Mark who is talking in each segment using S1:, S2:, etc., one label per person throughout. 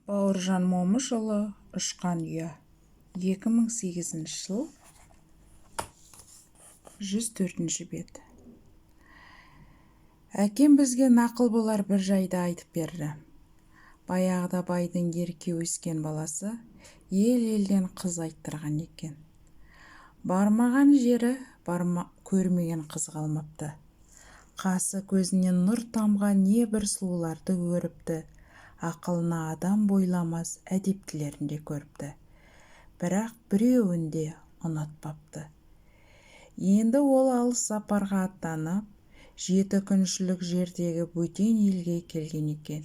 S1: Бауыржан Момышұлы «Ұшқан ұя», 2008 жыл, 104 бет. Әкем бізге нақыл болар бір жайды айтып берді. Баяғыда байдың ерке өскен баласы ел-елден қыз айттырған екен. Бармаған жері көрмеген қыз қалмапты. Қасы көзінен нұр тамған не бір сұлуларды көріпті. Ақылына адам бойламас әдептілерінде көріпті. Бірақ біреуін де ұнатпапты. Енді ол алыс сапарға аттанып, 7 күншілік жердегі бөтен елге келген екен.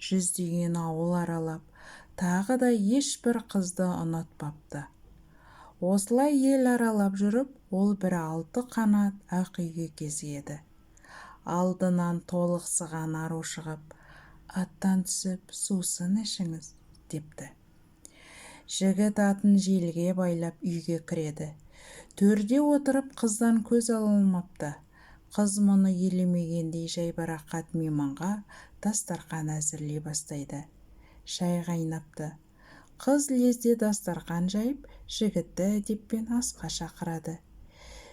S1: Жүздеген ауыл аралап, тағы да ешбір қызды ұнатпапты. Осылай ел аралап жүріп, ол бір 6 қанат ақ үйге кезеді. Алдынан толықсыған ару шығып, аттан түсіп, сусын ішіңіз, депті. Жігіт атын желге байлап үйге кіреді. Төрде отырып қыздан көз ала алмапты. Қыз мұны елемегендей жайбарақат мейманға дастарқан әзірлей бастайды. Шай қайнапты. Қыз лезде дастарқан жайып, жігітті әдеппен асқа шақырады.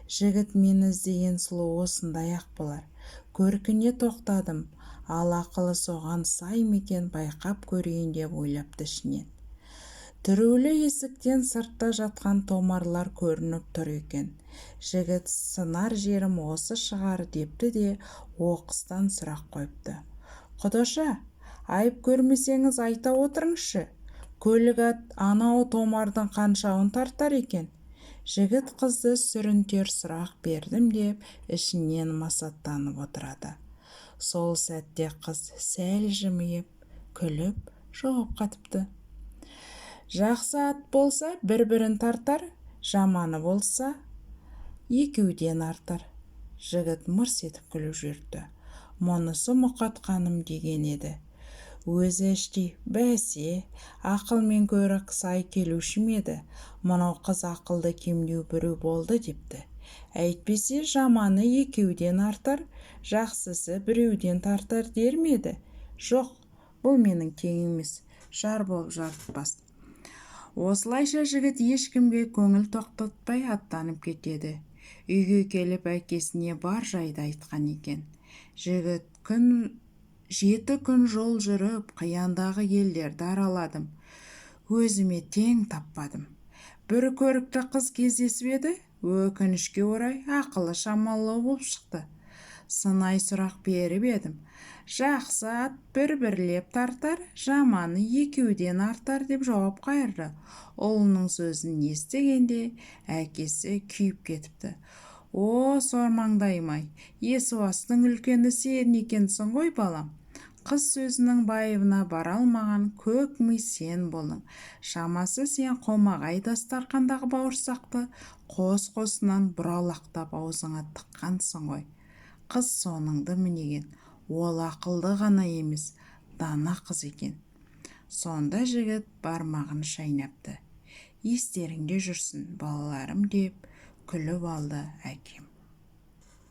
S1: Жігіт мені іздеген сұлу осындай-ақ болар. Көркіне тоқтадым, ал ақылы соған сай мекен байқап көрейін деп ойлапты ішінен. Түрулі есіктен сыртта жатқан томарлар көрініп тұр екен. Жігіт сынар жерім осы шығар депті де оқыстан сұрақ қойыпты. Құдаша, айып көрмесеңіз айта отырыңызшы. Көлік ат анау томардың қаншауын тартар екен? Жігіт қызды сүрінтер сұрақ бердім деп ішінен масаттанып отырады. Сол сәтте қыз сәл жымиып, күліп жауап қатыпты. Жақсы ат болса бір-бірін тартар, жаманы болса екеуден артар. Жігіт мырс етіп күліп жіберді. Мұнысы мұқатқаным деген еді. Өзі іштей, бәсе, ақылмен көрік сай келуші еді. Мынау қыз ақылды кемдеу біреу болды депті. Әйтпесе жаманы екеуден артар, жақсысы біреуден тартар дер ме еді? Жоқ, бұл менің тең емес, жар болып жарытпас. Осылайша жігіт ешкімге көңіл тоқтатпай аттанып кетеді. Үйге келіп әкесіне бар жайды айтқан екен. Жігіт 7 күн жол жүріп, қияндағы елдерді араладым. Өзіме тең таппадым. Бір көрікті қыз кездесіп еді, өкінішке орай ақылы шамалы болып шықты. Сынай сұрақ беріп едім. Жақсы ат бір-бірлеп тартар, жаманы екеуден артар деп жауап қайырды. Ұлының сөзін естігенде әкесі күйіп кетіпті. О, сормаңдаймай, есуастың үлкені сен екенсің ғой балам. Қыз сөзінің байыбына бара алмаған көк ми сен болың. Шамасы сен қомағай дастарқандағы бауырсақты қос-қосынан бұралақтап аузыңа тыққансың ғой. Қыз соныңды мінеген, ол ақылды ғана емес, дана қыз екен. Сонда жігіт бармағын шайнапты. Естеріңде жүрсін, балаларым деп күліп алды әкем.